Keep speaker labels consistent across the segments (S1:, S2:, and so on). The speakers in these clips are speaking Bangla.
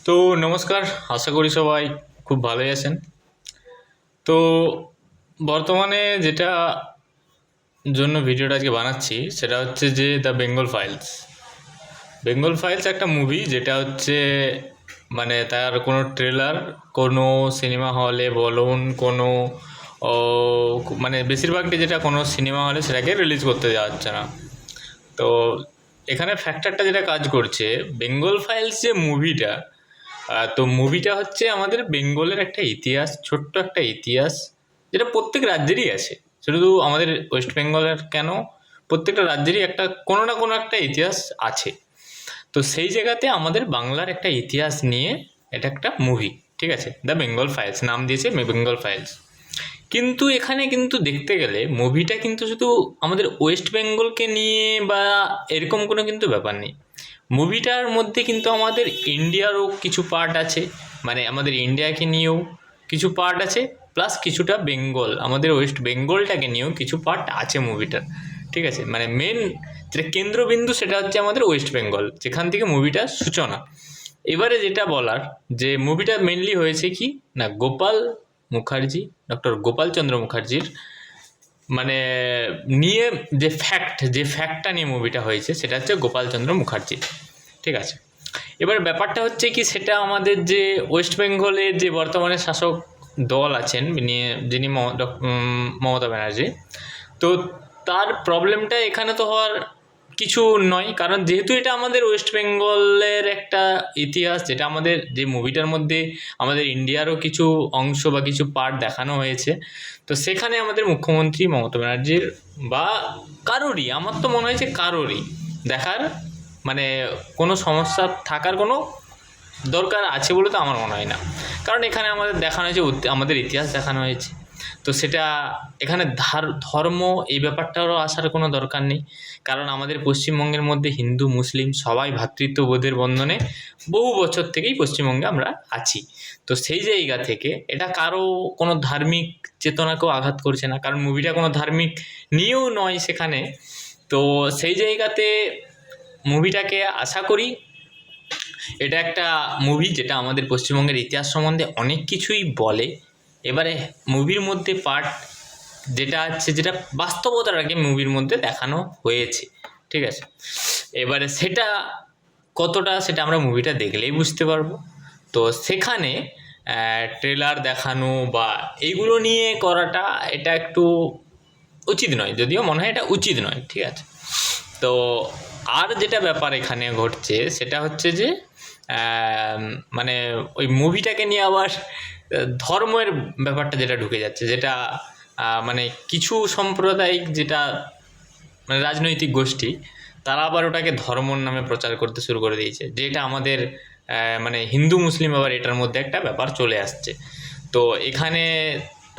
S1: তো নমস্কার, আশা করি সবাই খুব ভালোই আছেন। তো বর্তমানে যেটা জন্য ভিডিওটা আজকে বানাচ্ছি সেটা হচ্ছে যে the Bengal files. Bengal files একটা মুভি যেটা হচ্ছে মানে তার কোনো ট্রেলার কোনো সিনেমা হলে বলুন কোনো ও, মানে বেশিরভাগটি যেটা কোনো সিনেমা হলে সেটাকে রিলিজ করতে দেওয়া হচ্ছে না। তো এখানে ফ্যাক্টরটা যেটা কাজ করছে, বেঙ্গল ফাইলস যে মুভিটা, তো মুভিটা হচ্ছে আমাদের বেঙ্গলের একটা ইতিহাস, ছোট্ট একটা ইতিহাস, যেটা প্রত্যেক রাজ্যেরই আছে। শুধু আমাদের ওয়েস্ট বেঙ্গলের কেন, প্রত্যেকটা রাজ্যেরই একটা কোনো না কোনো একটা ইতিহাস আছে। তো সেই জায়গাতে আমাদের বাংলার একটা ইতিহাস নিয়ে এটা একটা মুভি, ঠিক আছে, দ্য বেঙ্গল ফাইলস নাম দিয়েছে বেঙ্গল ফাইলস। কিন্তু এখানে কিন্তু দেখতে গেলে মুভিটা কিন্তু শুধু আমাদের ওয়েস্ট বেঙ্গলকে নিয়ে বা এরকম কোনো কিন্তু ব্যাপার নেই। মুভিটার মধ্যে কিন্তু আমাদের ইন্ডিয়ারও কিছু পার্ট আছে, মানে আমাদের ইন্ডিয়াকে নিয়েও কিছু পার্ট আছে, প্লাস কিছুটা বেঙ্গল আমাদের ওয়েস্ট বেঙ্গলটাকে নিয়েও কিছু পার্ট আছে মুভিটার, ঠিক আছে। মানে মেন যেটা কেন্দ্রবিন্দু সেটা হচ্ছে আমাদের ওয়েস্ট বেঙ্গল, যেখান থেকে মুভিটার সূচনা। এবারে যেটা বলার, যে মুভিটা মেনলি হয়েছে কি না, গোপাল মুখার্জি, ডক্টর গোপালচন্দ্র মুখার্জির মানে নিয়ে যে ফ্যাক্টটা নিয়ে মুভিটা হয়েছে সেটা হচ্ছে গোপালচন্দ্র মুখার্জি, ঠিক আছে। এবার ব্যাপারটা হচ্ছে কি, সেটা আমাদের যে ওয়েস্ট বেঙ্গলের যে বর্তমানে শাসক দল আছেন যিনি মমতা ব্যানার্জি, তো তার প্রবলেমটা এখানে তো হওয়ার কিছু নয়, কারণ যেহেতু এটা আমাদের ওয়েস্ট বেঙ্গলের একটা ইতিহাস, যেটা আমাদের যে মুভিটার মধ্যে আমাদের ইন্ডিয়ারও কিছু অংশ বা কিছু পার্ট দেখানো হয়েছে। তো সেখানে আমাদের মুখ্যমন্ত্রী মমতা ব্যানার্জির বা কারোরই, আমার তো মনে হয়েছে কারোরই দেখার মানে কোনো সমস্যা থাকার কোনো দরকার আছে বলে তো আমার মনে হয় না। কারণ এখানে আমাদের দেখানো হয়েছে, আমাদের ইতিহাস দেখানো হয়েছে। তো সেটা এখানে ধর্ম এই ব্যাপারটারও আসার কোনো দরকার নেই, কারণ আমাদের পশ্চিমবঙ্গের মধ্যে হিন্দু মুসলিম সবাই ভ্রাতৃত্ববোধের বন্ধনে বহু বছর থেকেই পশ্চিমবঙ্গে আমরা আছি। তো সেই জায়গা থেকে এটা কারো কোনো ধার্মিক চেতনাকেও আঘাত করছে না, কারণ মুভিটা কোনো ধার্মিক নিয়েও নয় সেখানে। তো সেই জায়গাতে মুভিটাকে আশা করি এটা একটা মুভি যেটা আমাদের পশ্চিমবঙ্গের ইতিহাস সম্বন্ধে অনেক কিছুই বলে। এবারে মুভির মধ্যে পার্ট যেটা আছে, যেটা বাস্তবতাটাকে মুভির মধ্যে দেখানো হয়েছে, ঠিক আছে। এবারে সেটা কতটা, সেটা আমরা মুভিটা দেখলেই বুঝতে পারবো। তো সেখানে ট্রেলার দেখানো বা এইগুলো নিয়ে করাটা এটা একটু উচিত নয়, যদিও মনে হয় এটা উচিত নয়, ঠিক আছে। তো আর যেটা ব্যাপার এখানে ঘটছে সেটা হচ্ছে যে মানে ওই মুভিটাকে নিয়ে আবার ধর্মের ব্যাপারটা যেটা ঢুকে যাচ্ছে, যেটা মানে কিছু সাম্প্রদায়িক যেটা মানে রাজনৈতিক গোষ্ঠী, তারা আবার ওটাকে ধর্মর নামে প্রচার করতে শুরু করে দিয়েছে, যেটা আমাদের মানে হিন্দু মুসলিম আবার এটার মধ্যে একটা ব্যাপার চলে আসছে। তো এখানে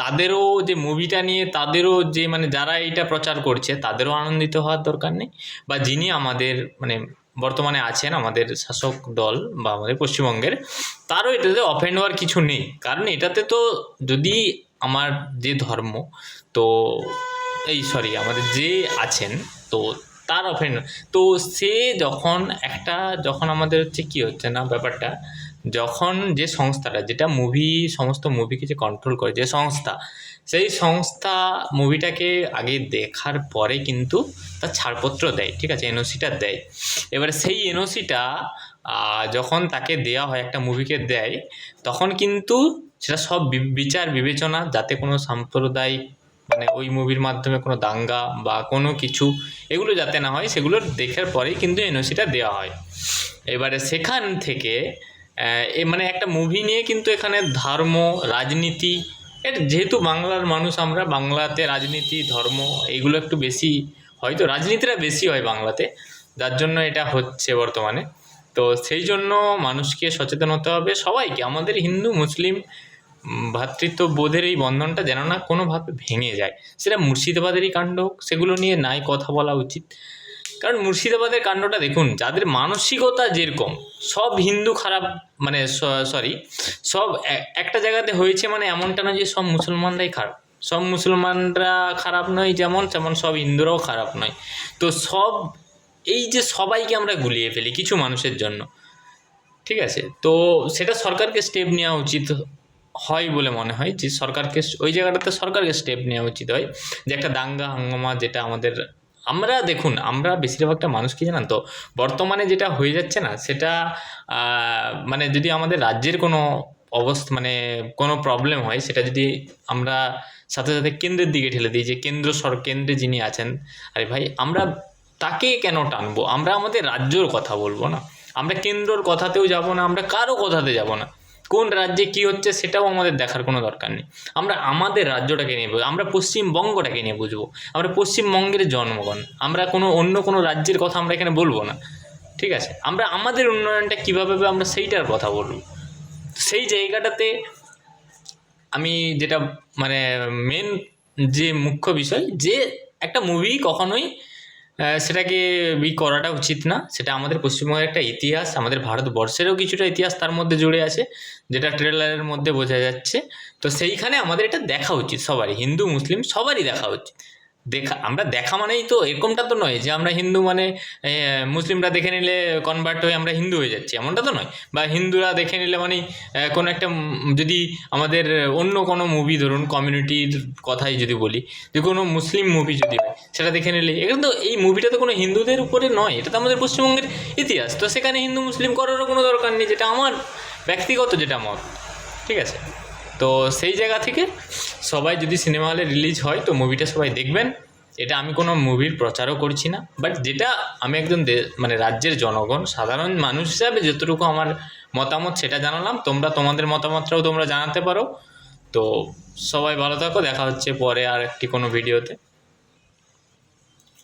S1: তাদেরও যে মুভিটা নিয়ে তাদেরও যে মানে যারা এইটা প্রচার করছে তাদেরও আনন্দিত হওয়ার দরকার নেই, বা যিনি আমাদের মানে বর্তমানে আছেন আমাদের শাসক দল বা আমাদের পশ্চিমবঙ্গের, তারও এটাতে অফেন্ড হওয়ার কিছু নেই। কারণ এটাতে তো যদি আমার যে ধর্ম, তো আমাদের যে আছেন, তো তার অফেন্ড, তো সে যখন একটা, যখন আমাদের হচ্ছে কি হচ্ছে না ব্যাপারটা, যখন যে সংস্থাটা যেটা সমস্ত মুভিকে যে কন্ট্রোল করে যে সংস্থা, সেই সংস্থা মুভিটাকে আগে দেখার পরে কিন্তু তার ছাড়পত্র দেয়, ঠিক আছে, এনওসিটা দেয়। এবারে সেই এনওসিটা যখন তাকে দেওয়া হয়, একটা মুভিকে দেয়, তখন কিন্তু সেটা সব বিচার বিবেচনা, যাতে কোনো সাম্প্রদায়িক মানে ওই মুভির মাধ্যমে কোনো দাঙ্গা বা কোনো কিছু এগুলো যাতে না হয়, সেগুলো দেখার পরেই কিন্তু এনওসিটা দেওয়া হয়। এবারে সেখান থেকে মানে একটা মুভি নিয়ে কিন্তু এখানে ধর্ম রাজনীতি, যেহেতু বাংলার মানুষ, আমরা বাংলাতে রাজনীতি ধর্ম এইগুলো একটু বেশি, হয়তো রাজনীতিটা বেশি হয় বাংলাতে, যার জন্য এটা হচ্ছে বর্তমানে। তো সেই জন্য মানুষকে সচেতন হতে হবে, সবাইকে, আমাদের হিন্দু মুসলিম ভ্রাতৃত্ববোধের এই বন্ধনটা যেন না কোনোভাবে ভেঙে যায়। সেটা মুর্শিদাবাদেরই কাণ্ড হোক, সেগুলো নিয়ে নাই কথা বলা উচিত। কারণ মুর্শিদাবাদের কাণ্ডটা দেখুন, যাদের মানসিকতা যেরকম, সব হিন্দু খারাপ, মানে সরি, সব একটা জায়গাতে হয়েছে, মানে এমনটা নয় যে সব মুসলমানরাই খারাপ, সব মুসলমানরা খারাপ নয় যেমন তেমন সব হিন্দুরাও খারাপ নয়। তো সব এই যে সবাইকে আমরা গুলিয়ে ফেলি কিছু মানুষের জন্য, ঠিক আছে? তো সেটা সরকারকে স্টেপ নেওয়া উচিত হয় বলে মনে হয়, যে সরকারকে ওই জায়গাটাতে সরকারকে স্টেপ নেওয়া উচিত হয়, যে একটা দাঙ্গা হাঙ্গামা যেটা আমাদের, আমরা দেখুন, আমরা বেশিরভাগটা মানুষ কি জানেন তো, বর্তমানে যেটা হয়ে যাচ্ছে না সেটা মানে যদি আমাদের রাজ্যের কোনো অবস্থা মানে কোনো প্রবলেম হয়, সেটা যদি আমরা সাথে সাথে কেন্দ্রের দিকে ঠেলে দিই, যে কেন্দ্রে যিনি আছেন, আরে ভাই আমরা তাকে কেন টানবো? আমরা আমাদের রাজ্যর কথা বলবো না, আমরা কেন্দ্রর কথাতেও যাব না, আমরা কারো কথাতে যাব না। কোন রাজ্যে কী হচ্ছে সেটাও আমাদের দেখার কোনো দরকার নেই, আমরা আমাদের রাজ্যটাকে নিয়ে বুঝবো, আমরা পশ্চিমবঙ্গটাকে নিয়ে বুঝবো, আমরা পশ্চিমবঙ্গের জনগণ, আমরা অন্য কোনো রাজ্যের কথা আমরা এখানে বলবো না। ঠিক আছে? আমরা আমাদের উন্নয়নটা কীভাবে হবে আমরা সেইটার কথা বলবো। সেই জায়গাটাতে আমি যেটা মানে মেন যে মুখ্য বিষয়, যে একটা মুভি কখনোই সেটাকে করাটা উচিত না। সেটা আমাদের পশ্চিমবঙ্গের একটা ইতিহাস, আমাদের ভারতবর্ষেরও কিছুটা ইতিহাস তার মধ্যে জুড়ে আছে, যেটা ট্রেলারের মধ্যে বোঝা যাচ্ছে। তো সেইখানে আমাদের এটা দেখা উচিত সবারই, হিন্দু মুসলিম সবারই দেখা উচিত। আমরা দেখা মানেই তো এরকমটা তো নয় যে আমরা হিন্দু মানে মুসলিমরা দেখে নিলে কনভার্ট হয়ে আমরা হিন্দু হয়ে যাচ্ছি, এমনটা তো নয়। বা হিন্দুরা দেখে নিলে মানেই কোনো একটা যদি আমাদের অন্য কোনো মুভি ধরুন, কমিউনিটির কথাই যদি বলি, যে কোনো মুসলিম মুভি যদি হয় সেটা দেখে নিলে, এখানে তো এই মুভিটা তো কোনো হিন্দুদের উপরে নয়, এটা তো আমাদের পশ্চিমবঙ্গের ইতিহাস, তো সেখানে হিন্দু মুসলিম করারও কোনো দরকার নেই, যেটা আমার ব্যক্তিগত যেটা মত। ঠিক আছে? তো সেই জায়গা থেকে সবাই যদি সিনেমা হলে রিলিজ হয় তো মুভিটা সবাই দেখবেন। এটা আমি কোনো মুভির প্রচারও করছি না, বাট যেটা আমি একজন মানে রাজ্যের জনগণ, সাধারণ মানুষ হিসাবে যতটুকু আমার মতামত সেটা জানালাম। তোমরা তোমাদের মতামতটাও তোমরা জানাতে পারো। তো সবাই ভালো থাকো, দেখা হচ্ছে পরে আর একটি কোনো ভিডিওতে।